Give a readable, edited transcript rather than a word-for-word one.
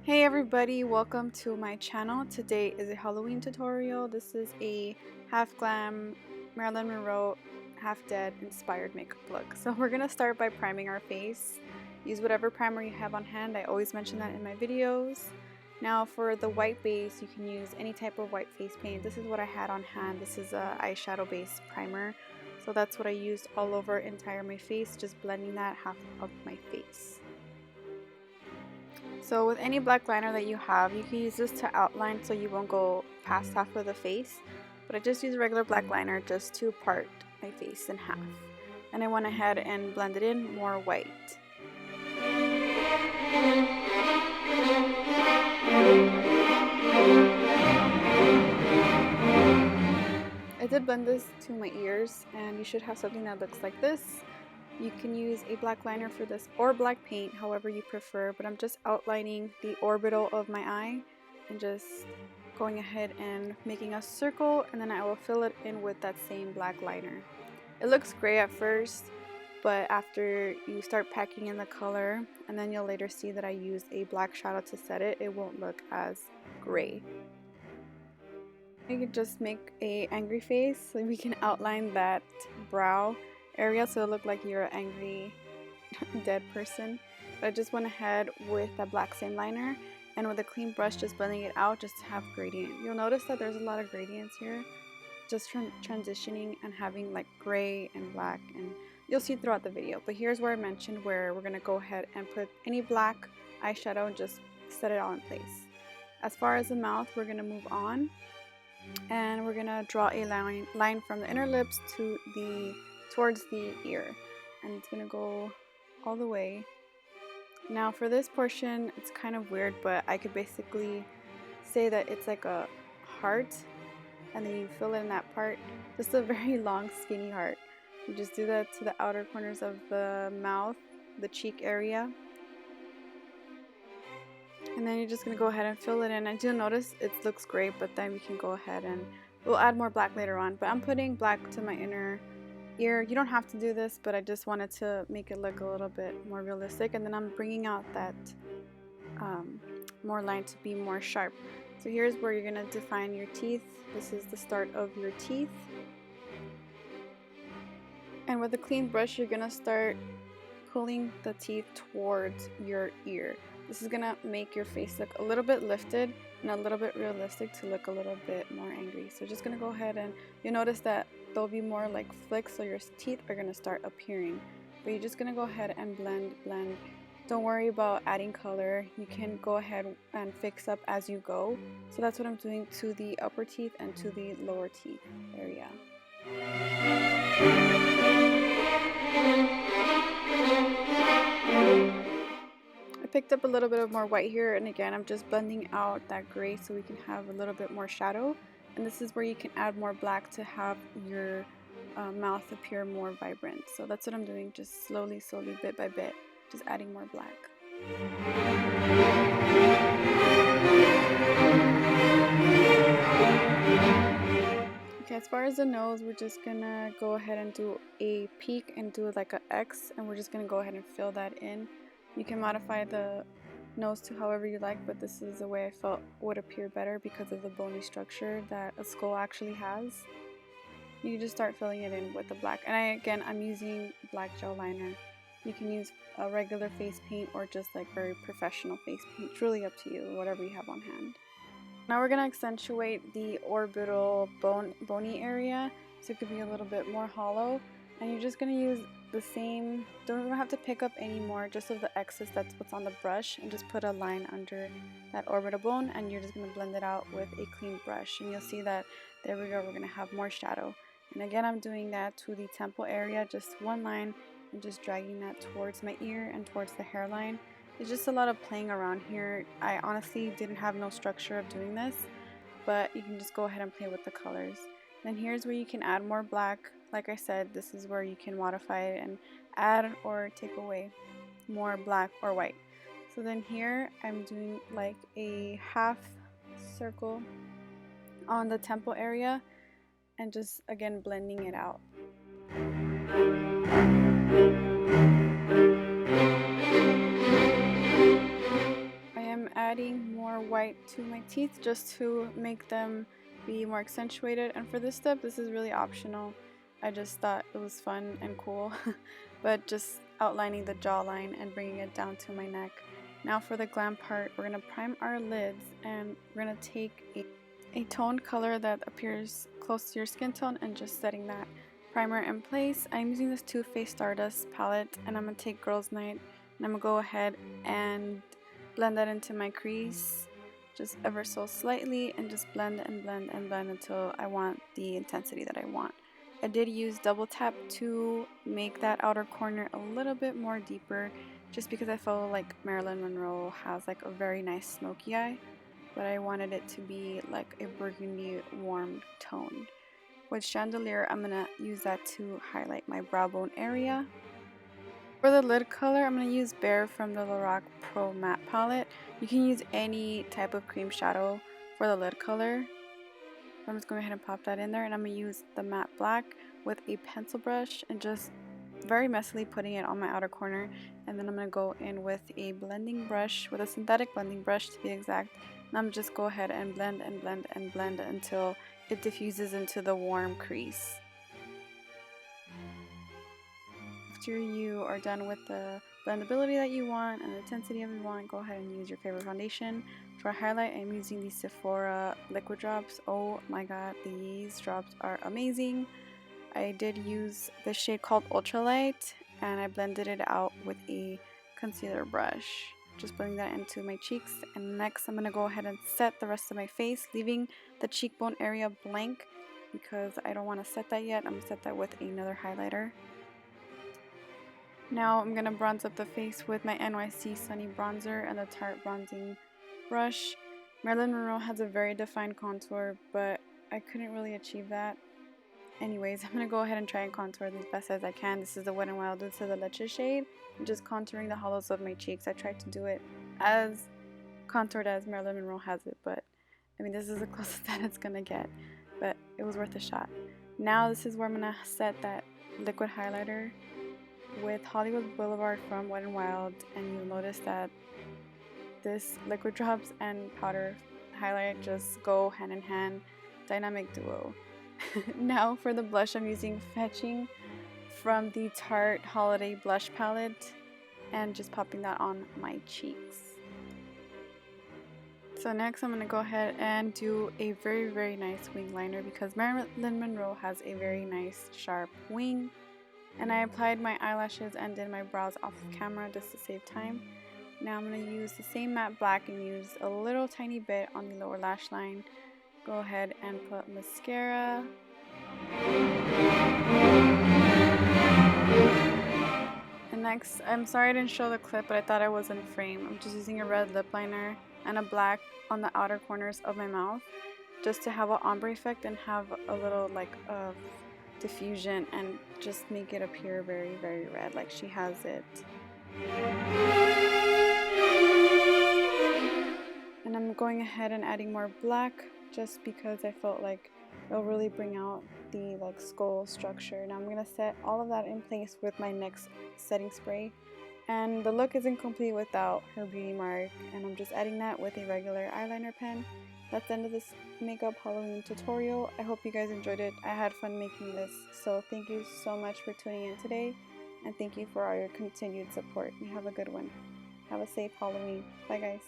Hey everybody, welcome to my channel. Today is a Halloween tutorial. This is a half glam Marilyn Monroe, half dead inspired makeup look. So we're gonna start by priming our face. Use whatever primer you have on hand. I always mention that in my videos. Now for the white base, you can use any type of white face paint. This is what I had on hand. This is a eyeshadow base primer. So that's what I used all over entire my face, just blending that half of my face. So with any black liner that you have, you can use this to outline so you won't go past half of the face. But I just use regular black liner just to part my face in half. And I went ahead and blended in more white. I did blend this to my ears, and you should have something that looks like this. You can use a black liner for this or black paint, however you prefer, but I'm just outlining the orbital of my eye and just going ahead and making a circle, and then I will fill it in with that same black liner. It looks gray at first, but after you start packing in the color, and then you'll later see that I used a black shadow to set it, it won't look as gray. You can just make a angry face so we can outline that brow area so it look like you're an angry dead person. But I just went ahead with that black same liner and with a clean brush just blending it out just to have gradient. You'll notice that there's a lot of gradients here, just from transitioning and having like gray and black, and you'll see throughout the video. But here's where I mentioned where we're gonna go ahead and put any black eyeshadow and just set it all in place. As far as the mouth, we're gonna move on and we're gonna draw a line from the inner lips to towards the ear, and it's gonna go all the way. Now for this portion, it's kind of weird, but I could basically say that it's like a heart, and then you fill in that part, just a very long skinny heart. You just do that to the outer corners of the mouth, the cheek area, and then you're just gonna go ahead and fill it in. I do notice it looks great, but then we can go ahead and we'll add more black later on, but I'm putting black to my inner ear. You don't have to do this, but I just wanted to make it look a little bit more realistic, and then I'm bringing out that more line to be more sharp. So here's where you're going to define your teeth. This is the start of your teeth, and with a clean brush you're going to start pulling the teeth towards your ear. This is going to make your face look a little bit lifted and a little bit realistic to look a little bit more angry. So just going to go ahead and you'll notice that there'll be more like flicks, so your teeth are going to start appearing. But you're just going to go ahead and blend. Don't worry about adding color. You can go ahead and fix up as you go. So that's what I'm doing to the upper teeth and to the lower teeth area. I picked up a little bit of more white here, and again I'm just blending out that gray so we can have a little bit more shadow. And this is where you can add more black to have your mouth appear more vibrant. So that's what I'm doing, just slowly, bit by bit, just adding more black. Okay, as far as the nose, we're just gonna go ahead and do a peak and do like an X, and we're just gonna go ahead and fill that in. You can modify the nose to however you like, but this is the way I felt would appear better because of the bony structure that a skull actually has. You can just start filling it in with the black, and I'm using black gel liner. You can use a regular face paint or just like very professional face paint. It's really up to you, whatever you have on hand. Now we're going to accentuate the orbital bony area so it could be a little bit more hollow, and you're just going to use the same, don't have to pick up any more, just of the excess that's what's on the brush, and just put a line under that orbital bone, and you're just going to blend it out with a clean brush, and you'll see that there we go, we're going to have more shadow. And again, I'm doing that to the temple area, just one line, and just dragging that towards my ear and towards the hairline. It's just a lot of playing around here. I honestly didn't have no structure of doing this, but you can just go ahead and play with the colors. Then here's where you can add more black. Like I said, this is where you can modify it and add or take away more black or white. So then here I'm doing like a half circle on the temple area and just again blending it out. adding more white to my teeth just to make them be more accentuated. And for this step, this is really optional. I just thought it was fun and cool. But just outlining the jawline and bringing it down to my neck. Now for the glam part, we're going to prime our lids, and we're going to take a toned color that appears close to your skin tone and just setting that primer in place. I'm using this Too Faced Stardust palette, and I'm going to take Girls Night, and I'm going to go ahead and blend that into my crease just ever so slightly, and just blend and blend and blend until I want the intensity that I want. I did use double tap to make that outer corner a little bit more deeper, just because I felt like Marilyn Monroe has like a very nice smoky eye, but I wanted it to be like a burgundy warm tone. With Chandelier, I'm going to use that to highlight my brow bone area. For the lid color, I'm going to use Bare from the Lorac Pro Matte palette. You can use any type of cream shadow for the lid color. I'm just going ahead and pop that in there, and I'm going to use the matte black with a pencil brush and just very messily putting it on my outer corner. And then I'm going to go in with a blending brush, with a synthetic blending brush to be exact, and I'm just go ahead and blend and blend and blend until it diffuses into the warm crease. After you are done with the blendability that you want and the intensity of you want, go ahead and use your favorite foundation. For highlight, I'm using these Sephora liquid drops. Oh my god, these drops are amazing. I did use the shade called Ultralight, and I blended it out with a concealer brush. Just blending that into my cheeks. And next I'm going to go ahead and set the rest of my face, leaving the cheekbone area blank because I don't want to set that yet. I'm going to set that with another highlighter. Now I'm going to bronze up the face with my NYC Sunny Bronzer and the Tarte bronzing brush. Marilyn Monroe has a very defined contour, but I couldn't really achieve that. Anyways, I'm going to go ahead and try and contour as best as I can. This is the Wet n Wild Dulce the Leche shade. I'm just contouring the hollows of my cheeks. I tried to do it as contoured as Marilyn Monroe has it, but I mean, this is the closest that it's going to get, but it was worth a shot. Now this is where I'm going to set that liquid highlighter with Hollywood Boulevard from Wet n Wild, and you'll notice that this liquid drops and powder highlight just go hand in hand, dynamic duo. Now for the blush, I'm using Fechting from the Tarte Holiday Blush Palette, and just popping that on my cheeks. So next I'm going to go ahead and do a very nice wing liner, because Marilyn Monroe has a very nice sharp wing. And I applied my eyelashes and did my brows off of camera just to save time. Now I'm going to use the same matte black and use a little tiny bit on the lower lash line. Go ahead and put mascara. And next, I'm sorry I didn't show the clip, but I thought I was in frame. I'm just using a red lip liner and a black on the outer corners of my mouth, just to have an ombre effect and have a little like diffusion and just make it appear very red like she has it. And I'm going ahead and adding more black just because I felt like it'll really bring out the like skull structure. Now I'm going to set all of that in place with my NYX setting spray, and the look isn't complete without her beauty mark, and I'm just adding that with a regular eyeliner pen. That's the end of this makeup Halloween tutorial. I hope you guys enjoyed it. I had fun making this, so thank you so much for tuning in today, and thank you for all your continued support. You have a good one. Have a safe Halloween. Bye guys.